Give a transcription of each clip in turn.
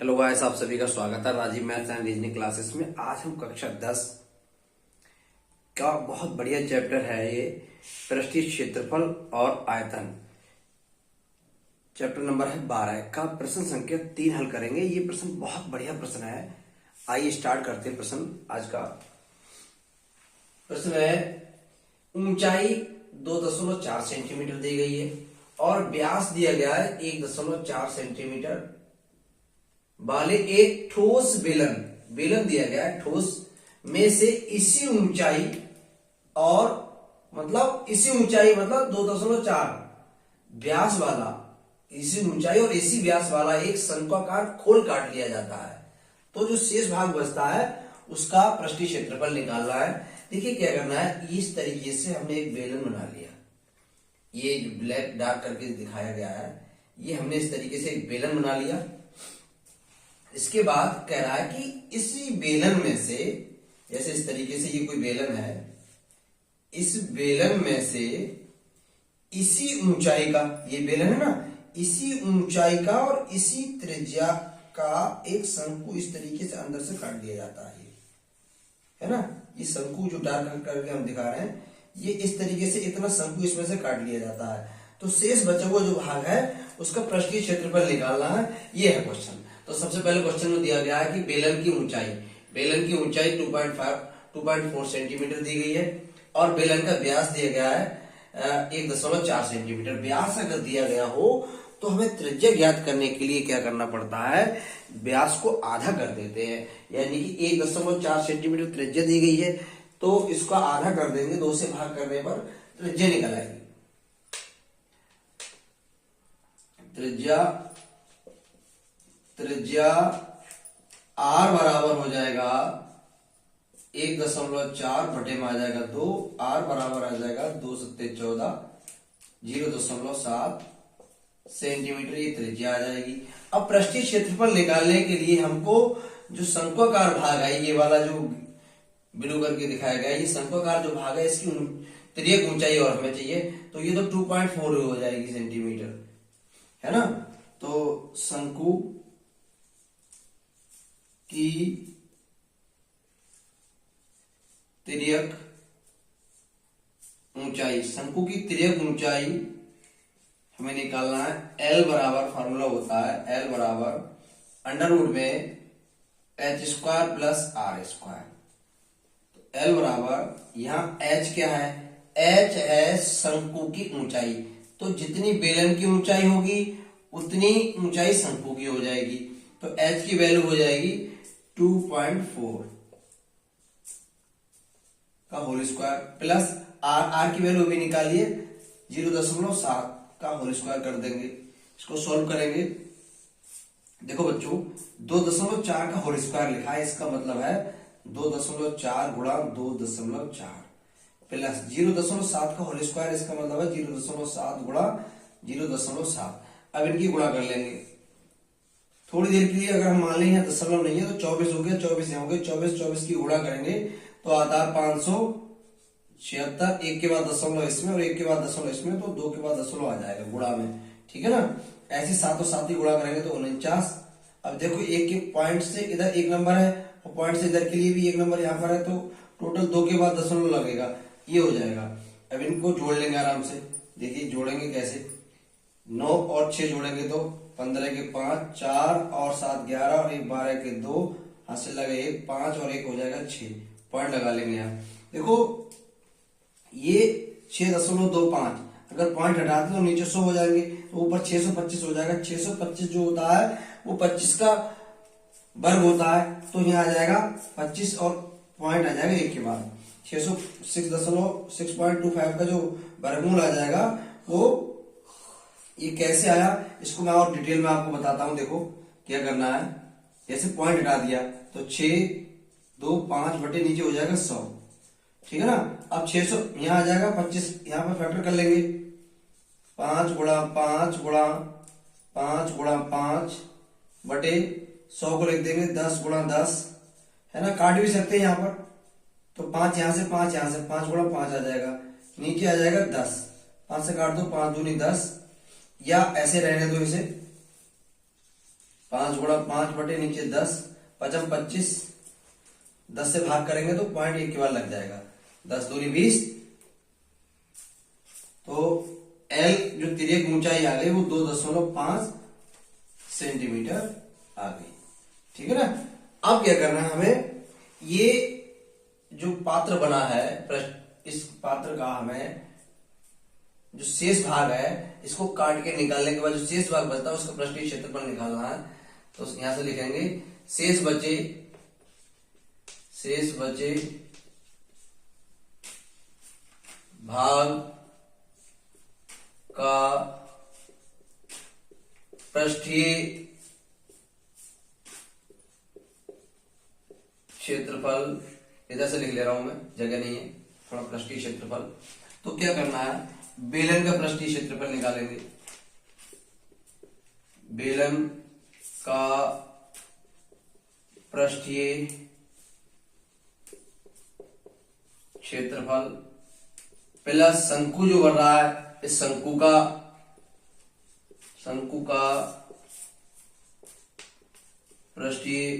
Hello guys, आप सभी का स्वागत है Rajiv maths and reasoning classes में। आज हम कक्षा 10 का बहुत बढ़िया चैप्टर है ये पृष्ठीय क्षेत्रफल और आयतन। चैप्टर नंबर है 12 का प्रश्न संख्या 3 हल करेंगे। ये प्रश्न बहुत बढ़िया प्रश्न है। आइए स्टार्ट करते हैं प्रश्न। आज का प्रश्न है, ऊंचाई 2.4 सेंटीमीटर दी गई है और व्यास दिया गया है 1.4 सेंटीमीटर वाले एक ठोस बेलन दिया गया है। ठोस में से इसी ऊंचाई मतलब 2.4 व्यास वाला, इसी ऊंचाई और इसी व्यास वाला एक शंक्वाकार खोल काट लिया जाता है। तो जो शेष भाग बचता है उसका पृष्ठीय क्षेत्रफल निकालना है। देखिए क्या करना है, इस तरीके से हमने एक बेलन बना लिया। ये ब्लैक डार्क करके दिखाया गया है, ये हमने इस तरीके से एक बेलन बना लिया। इसके बाद कह रहा है कि इसी बेलन में से, जैसे इस तरीके से ये कोई बेलन है, इस बेलन में से इसी ऊंचाई का, ये बेलन है ना, इसी ऊंचाई का और इसी त्रिज्या का एक शंकु इस तरीके से अंदर से काट दिया जाता है ना। ये शंकु जो डार्क करके हम दिखा रहे हैं, ये इस तरीके से इतना शंकु इसमें से काट लिया जाता है। तो शेष बचा हुआ जो भाग है उसका पृष्ठीय क्षेत्रफल निकालना है। ये है क्वेश्चन। तो सबसे पहले क्वेश्चन में दिया गया है कि बेलन की ऊंचाई 2.4 सेंटीमीटर दी गई है और बेलन का व्यास दिया गया है 1.4 सेंटीमीटर। व्यास अगर दिया गया हो तो हमें त्रिज्या ज्ञात करने के लिए क्या करना पड़ता है, व्यास को आधा कर देते हैं। यानी कि 1.4 सेंटीमीटर त्रिज्या दी गई है तो इसका आधा कर देंगे, 2 से भाग करने पर त्रिज्या निकल आएगी। त्रिज्या r बराबर हो जाएगा 1.4 बटे में आ जाएगा 2, r बराबर आ जाएगा 2 सत्ते 14, 0.7 सेंटीमीटर ये त्रिज्या आ जाएगी। अब पृष्ठीय क्षेत्रफल निकालने के लिए हमको जो शंक्वाकार भाग है, ये वाला जो ब्लू करके दिखाया गया है, ये शंक्वाकार जो भाग है इसकी तिर्यक ऊंचाई और हमें चाहिए, तो ये तो 2.4 हो जाएगी सेंटीमीटर, है ना। तो शंकु की तिर्यक ऊंचाई हमें निकालना है। L बराबर फॉर्मूला होता है, L बराबर अंडरवुड में h² प्लस r²। तो L बराबर, यहां h क्या है, h है शंकु की ऊंचाई। तो जितनी बेलन की ऊंचाई होगी उतनी ऊंचाई शंकु की हो जाएगी। तो h की वैल्यू हो जाएगी 2.4 का होल स्क्वायर प्लस r की वैल्यू भी निकालिए 0.7 का होल स्क्वायर कर देंगे। इसको सॉल्व करेंगे। देखो बच्चों, 2.4 का होल स्क्वायर लिखा है, इसका मतलब है 2.4 गुणा 2.4 प्लस 0.7 का होल स्क्वायर, इसका मतलब है 0.7 गुणा 0.7। अब इनकी गुणा कर लेंगे थोड़ी देर के लिए। अगर हम मान लें दशमलव नहीं है तो 24 हो गया, 24 यहाँ हो गए, 24 की गुणा करेंगे तो आता है 576। एक के बाद दशमलव इसमें और एक के बाद दशमलव इसमें, तो 2 के बाद दशमलव आ जाएगा गुणा में, ठीक है ना। ऐसे 7 और 7 की गुणा करेंगे तो 49। अब देखो एक के पॉइंट से इधर 1 नंबर है और पॉइंट से इधर के लिए भी 1 नंबर यहाँ पर है, तो टोटल 2 के बाद दशमलव लगेगा, ये हो जाएगा। अब इनको जोड़ लेंगे आराम से। देखिए जोड़ेंगे कैसे, 9 और 6 जोड़ेंगे तो 15 के 5, 4 और 7 11 और 1 12 के 2, हाथ से लगे 1, 5 और 1 हो जाएगा 6। पॉइंट लगा लेंगे यहाँ। देखो ये 6.25, अगर पॉइंट हटाते तो नीचे 100 हो जाएंगे, तो ऊपर 625 हो जाएगा। 625 जो होता है वो 25 का वर्ग होता है, तो यहाँ आ जाएगा 25 और पॉइंट आ जाएगा 1 के बाद 6.25 का जो वर्गमूल आ जाएगा वो ये कैसे आया, इसको मैं और डिटेल में आपको बताता हूं। देखो क्या करना है, जैसे पॉइंट हटा दिया तो 625 बटे नीचे हो जाएगा 100, ठीक है ना। अब 600 यहाँ आ जाएगा, 25 यहाँ पर फैक्टर कर लेंगे, 5 गुणा 5 गुणा 5 गुणा 5 बटे 100 को लिख देंगे 10 गुणा 10, है ना। काट भी सकते हैं यहाँ पर, तो 5 यहाँ से 5 यहाँ से, 5 गुणा 5 आ जाएगा, नीचे आ जाएगा 10, 5 से काट दो, 5 दूनी 10, या ऐसे रहने दो इसे, 5 गुणा 5 बटे नीचे 10, 5 25, 10 से भाग करेंगे तो 0.1 के बाद लग जाएगा, 10 दूनी 20। तो L जो तिर्यक ऊंचाई आ गई वो 2.5 सेंटीमीटर आ गई। ठीक है ना। अब क्या करना है हमें, ये जो पात्र बना है इस पात्र का हमें जो शेष भाग है इसको काट के निकालने के बाद जो शेष भाग बचता है उसका पृष्ठीय क्षेत्रफल निकालना है। तो यहां से लिखेंगे शेष बचे भाग का पृष्ठीय क्षेत्रफल, इधर से लिख ले रहा हूं मैं, जगह नहीं है, थोड़ा पृष्ठीय क्षेत्रफल। तो क्या करना है, बेलन का पृष्ठीय क्षेत्रफल निकालेंगे। बेलन का पृष्ठीय क्षेत्रफल प्लस शंकु जो बन रहा है इस शंकु का पृष्ठीय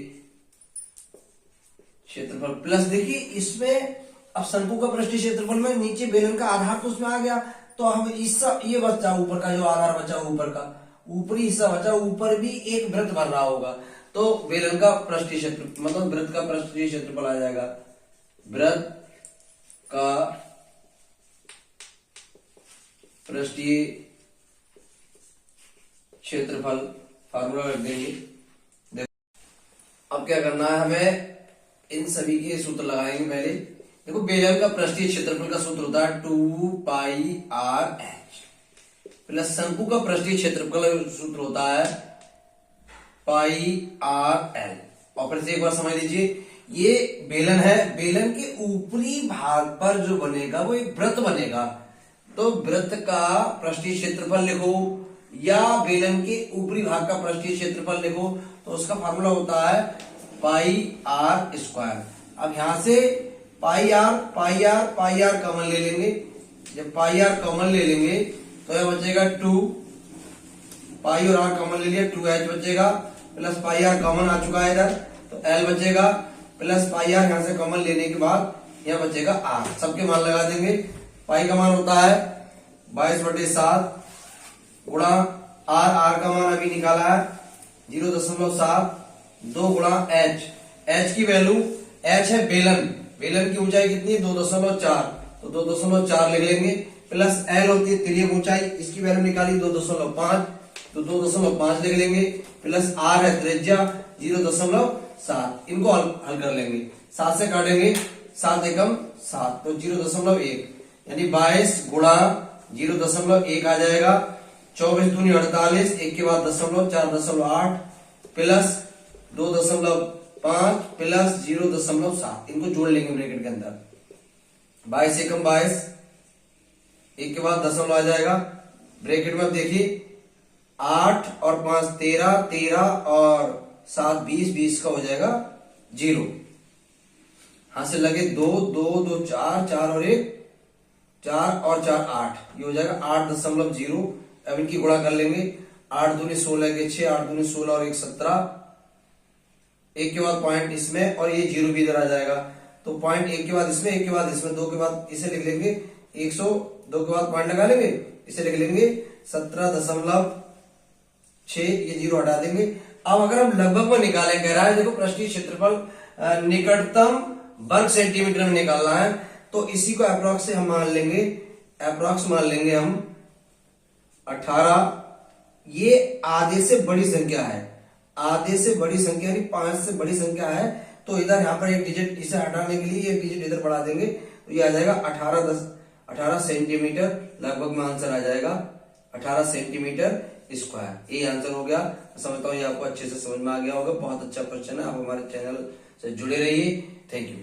क्षेत्रफल प्लस, देखिए इसमें अब शंकु का पृष्ठीय क्षेत्रफल में नीचे बेलन का आधार तो उसमें आ गया, तो हम ये बचा ऊपर का जो आधार बचा, ऊपर का ऊपरी हिस्सा बचा, ऊपर भी एक वृत्त बन रहा होगा, तो बेलन का पृष्ठीय क्षेत्र मतलब वृत्त का पृष्ठीय क्षेत्रफल आ जाएगा। वृत्त का पृष्ठीय क्षेत्रफल फार्मूला रख देंगे। अब क्या करना है हमें, इन सभी के सूत्र लगाएंगे। पहले देखो बेलन का पृष्ठीय क्षेत्रफल का सूत्र होता है 2πr/h प्लस शंकु का पृष्ठीय क्षेत्रफल का सूत्र होता है πr/l। और फिर से एक बार समझ लीजिए, ये बेलन है, बेलन के ऊपरी भाग पर जो बनेगा वो एक वृत्त बनेगा, तो वृत्त का पृष्ठीय क्षेत्रफल लिखो या बेलन के ऊपरी भाग का पृष्ठीय क्षेत्रफल लिखो, तो उसका फार्मूला होता है πr²। अब यहां से पाई कॉमन ले लेंगे, जब πr कॉमन ले लेंगे तो यह बचेगा 2, पाई और r कॉमन ले लिया 2h बचेगा, प्लस πr कॉमन आ चुका है इधर तो l बचेगा, प्लस πr यहां से कॉमन लेने के बाद यह बचेगा r, सबके मान लगा देंगे। पाई का मान होता है 22/7 गुणा r का मान अभी निकाला है 0.7, 2 गुणा h की वैल्यू, h है बेलन की ऊंचाई कितनी है 2.4, तो 2.4 लिख लेंगे, प्लस l होती है तिर्यक ऊंचाई, इसकी वैल्यू निकाली 2.5, तो 2.5 लिख लेंगे, प्लस r है त्रिज्या 0.7, इनको हल कर लेंगे, 7 से काटेंगे, 7 एकम 7, तो 0.1 यानी 22 गुणा 0.1 आ जाएगा, 24 दूनी 48, एक के बाद 4.8 प्लस 2.5 प्लस 0.7, इनको जोड़ लेंगे ब्रैकेट के अंदर, 22 एकम 22, एक के बाद दशमलव आ जाएगा, ब्रैकेट में अब देखिए 8 और 5 13, 13 और 7 20, 20 का हो जाएगा 0, हाथ से लगे 2 2 2 4, 4 और 1 4 और 4 8, ये हो जाएगा 8.0। अब इनकी गुणा कर लेंगे, 8 दूनी 16 के 6, 8 दूनी 16 और 1 17, एक के बाद पॉइंट इसमें और ये 0 भी इधर आ जाएगा, तो पॉइंट एक के बाद इसमें, एक के बाद इसमें, 2 के बाद इसे लिख लेंगे 102 के बाद पॉइंट लगा लेंगे, इसे लिख लेंगे 17.6, ये 0 हटा देंगे। अब अगर हम लगभग में निकालें, कह रहा है देखो पृष्ठीय क्षेत्रफल निकटतम वर्ग सेंटीमीटर में निकालना है, तो इसी को अप्रोक्स से हम मान लेंगे, अप्रोक्स मान लेंगे हम 18, ये आधे से बड़ी संख्या है, आधे से बड़ी संख्या यानी 5 से बड़ी संख्या है, तो इधर यहाँ पर एक डिजिट इसे हटाने के लिए एक डिजिट इधर बढ़ा देंगे, तो ये आ जाएगा 18 सेंटीमीटर, लगभग में आंसर आ जाएगा 18 सेंटीमीटर स्क्वायर। ये आंसर हो गया। समझता हूँ ये आपको अच्छे से समझ में आ गया होगा। बहुत अच्छा क्वेश्चन है। आप हमारे चैनल से जुड़े रहिए। Thank you.